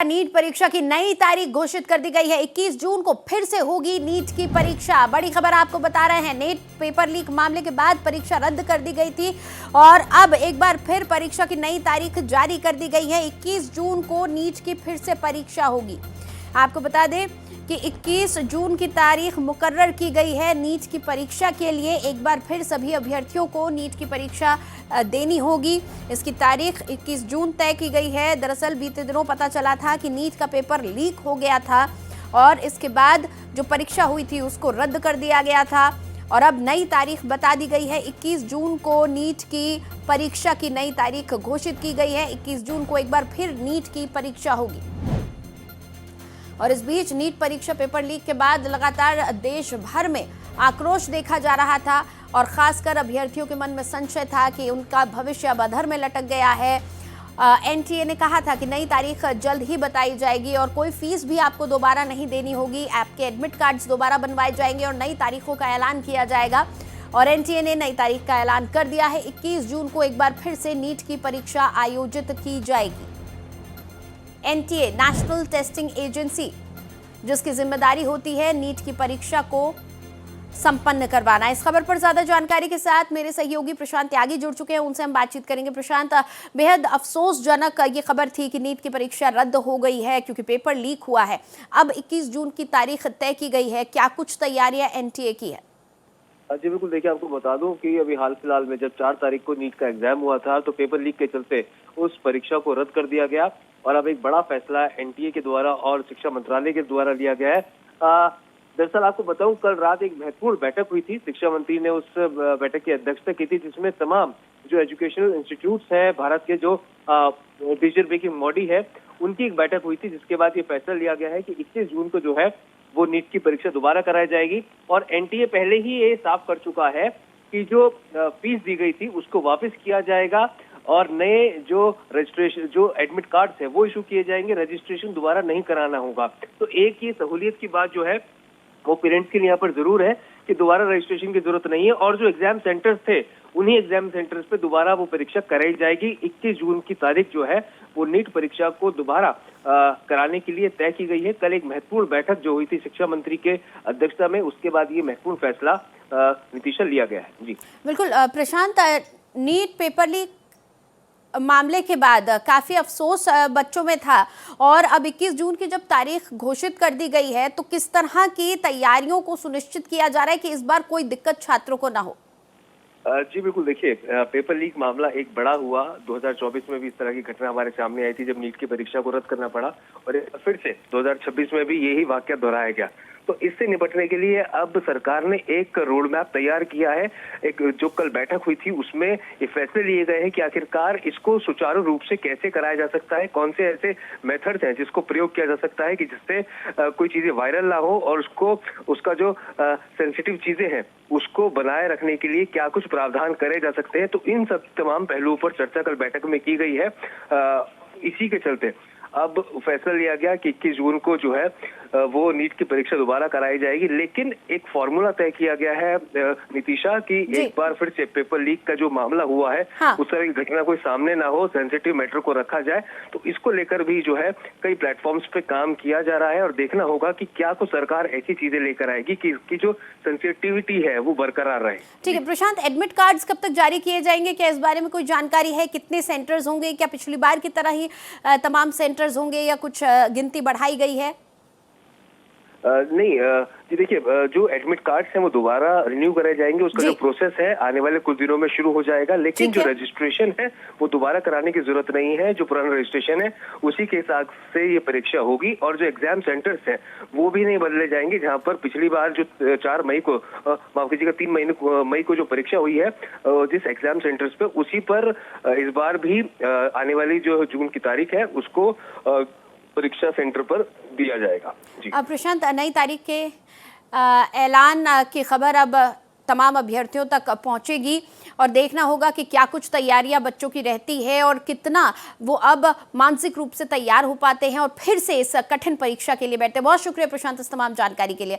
NEET परीक्षा की नई तारीख घोषित कर दी गई है। 21 जून को फिर से होगी नीट की परीक्षा। बड़ी खबर आपको बता रहे हैं, नीट पेपर लीक मामले के बाद परीक्षा रद्द कर दी गई थी और अब एक बार फिर परीक्षा की नई तारीख जारी कर दी गई है। 21 जून को नीट की फिर से परीक्षा होगी। आपको बता दें कि 21 जून की तारीख मुकर्रर की गई है नीट की परीक्षा के लिए। एक बार फिर सभी अभ्यर्थियों को नीट की परीक्षा देनी होगी। इसकी तारीख 21 जून तय की गई है। दरअसल बीते दिनों पता चला था कि नीट का पेपर लीक हो गया था और इसके बाद जो परीक्षा हुई थी उसको रद्द कर दिया गया था और अब नई तारीख बता दी गई है। 21 जून को नीट की परीक्षा की नई तारीख घोषित की गई है। 21 जून को एक बार फिर नीट की परीक्षा होगी। और इस बीच नीट परीक्षा पेपर लीक के बाद लगातार देश भर में आक्रोश देखा जा रहा था और खासकर अभ्यर्थियों के मन में संशय था कि उनका भविष्य अब अधर में लटक गया है। एनटीए ने कहा था कि नई तारीख जल्द ही बताई जाएगी और कोई फीस भी आपको दोबारा नहीं देनी होगी। आपके एडमिट कार्ड्स दोबारा बनवाए जाएंगे और नई तारीखों का ऐलान किया जाएगा। और एनटीए ने नई तारीख का ऐलान कर दिया है। 21 जून को एक बार फिर से नीट की परीक्षा आयोजित की जाएगी। एनटीए नेशनल टेस्टिंग एजेंसी, जिसकी जिम्मेदारी होती है नीट की परीक्षा को संपन्न करवाना। इस खबर पर ज्यादा जानकारी के साथ मेरे सहयोगी प्रशांत त्यागी जुड़ चुके हैं, उनसे हम बातचीत करेंगे। प्रशांत, बेहद अफसोसजनक ये खबर थी कि नीट की परीक्षा रद्द हो गई है क्योंकि पेपर लीक हुआ है। अब 21 जून की तारीख तय की गई है, क्या कुछ तैयारियां एनटीए की है? जी बिल्कुल, देखिए आपको बता दूं कि अभी हाल फिलहाल में जब 4 तारीख को नीट का एग्जाम हुआ था तो पेपर लीक के चलते उस परीक्षा को रद्द कर दिया गया और अब एक बड़ा फैसला एनटीए के द्वारा और शिक्षा मंत्रालय के द्वारा लिया गया है। दरअसल आपको बताऊं, कल रात एक महत्वपूर्ण बैठक हुई थी। शिक्षा मंत्री ने उस बैठक की अध्यक्षता की थी जिसमें तमाम जो एजुकेशनल इंस्टीट्यूट्स हैं, भारत के जो डिसीजन मेकिंग बॉडी है, उनकी एक बैठक हुई थी जिसके बाद ये फैसला लिया गया है कि 21 जून को जो है वो नीट की परीक्षा दोबारा कराई जाएगी। और एनटीए पहले ही ये साफ कर चुका है कि जो फीस दी गई थी उसको वापस किया जाएगा और नए जो रजिस्ट्रेशन जो एडमिट कार्ड्स है वो इशू किए जाएंगे। रजिस्ट्रेशन दोबारा नहीं कराना होगा। तो एक ये सहूलियत की बात जो है वो पेरेंट्स के लिए यहाँ पर जरूर है कि दोबारा रजिस्ट्रेशन की जरूरत नहीं है और जो एग्जाम सेंटर्स थे उन्हीं एग्जाम सेंटर्स पे दोबारा वो परीक्षा कराई जाएगी। 21 जून की तारीख जो है वो नीट परीक्षा को दोबारा कराने के लिए तय की गई है। कल एक महत्वपूर्ण बैठक जो हुई थी शिक्षा मंत्री के अध्यक्षता में, उसके बाद ये महत्वपूर्ण फैसला नीतीश लिया गया है। जी बिल्कुल प्रशांत, नीट पेपर लीक मामले के बाद काफी अफसोस बच्चों में था और अब 21 जून की जब तारीख घोषित कर दी गई है तो किस तरह की तैयारियों को सुनिश्चित किया जा रहा है कि इस बार कोई दिक्कत छात्रों को ना हो? जी बिल्कुल, देखिए पेपर लीक मामला एक बड़ा हुआ। 2024 में भी इस तरह की घटना हमारे सामने आई थी जब नीट की परीक्षा को रद्द करना पड़ा और फिर से 2026 में भी यही वाकया दोहराया गया। तो इससे निपटने के लिए अब सरकार ने एक रोड मैप तैयार किया है। एक जो कल बैठक हुई थी उसमें ये फैसले लिए गए हैं कि आखिरकार इसको सुचारू रूप से कैसे कराया जा सकता है, कौन से ऐसे मेथड्स हैं जिसको प्रयोग किया जा सकता है कि जिससे कोई चीजें वायरल ना हो और उसका जो सेंसिटिव चीजें हैं उसको बनाए रखने के लिए क्या कुछ प्रावधान करे जा सकते हैं। तो इन सब तमाम पहलुओं पर चर्चा कल बैठक में की गई है। इसी के चलते अब फैसला लिया गया कि 21 जून को जो है वो नीट की परीक्षा दोबारा कराई जाएगी। लेकिन एक फॉर्मूला तय किया गया है नीतीशा कि एक बार फिर से पेपर लीक का जो मामला हुआ है उस तरह की घटना कोई सामने ना हो, सेंसिटिव मैटर को रखा जाए। तो इसको लेकर भी जो है कई प्लेटफॉर्म्स पे काम किया जा रहा है और देखना होगा कि क्या कुछ सरकार ऐसी चीजें लेकर आएगी कि जो सेंसिटिविटी है वो बरकरार रहे। ठीक है प्रशांत, एडमिट कार्ड्स कब तक जारी किए जाएंगे? क्या इस बारे में कोई जानकारी है? कितने सेंटर्स होंगे? क्या पिछली बार की तरह ही तमाम सेंटर्स होंगे या कुछ गिनती बढ़ाई गई है? नहीं जी, देखिए जो एडमिट कार्ड्स हैं वो दोबारा रिन्यू कराए जाएंगे। उसका जो प्रोसेस है आने वाले कुछ दिनों में शुरू हो जाएगा। लेकिन जो रजिस्ट्रेशन है वो दोबारा कराने की जरूरत नहीं है। जो पुराना रजिस्ट्रेशन है उसी के हिसाब से ये परीक्षा होगी और जो एग्जाम सेंटर्स हैं वो भी नहीं बदले जाएंगे। जहां पर पिछली बार जो 4 मई को माफ कीजिएगा 3 मई को जो परीक्षा हुई है जिस एग्जाम सेंटर्स पे, उसी पर इस बार भी आने वाली जो जून की तारीख है उसको परीक्षा सेंटर पर दिया जाएगा। जी प्रशांत, नई तारीख के ऐलान की खबर अब तमाम अभ्यर्थियों तक पहुंचेगी और देखना होगा कि क्या कुछ तैयारियां बच्चों की रहती है और कितना वो अब मानसिक रूप से तैयार हो पाते हैं और फिर से इस कठिन परीक्षा के लिए बैठते हैं। बहुत शुक्रिया प्रशांत इस तमाम जानकारी के लिए।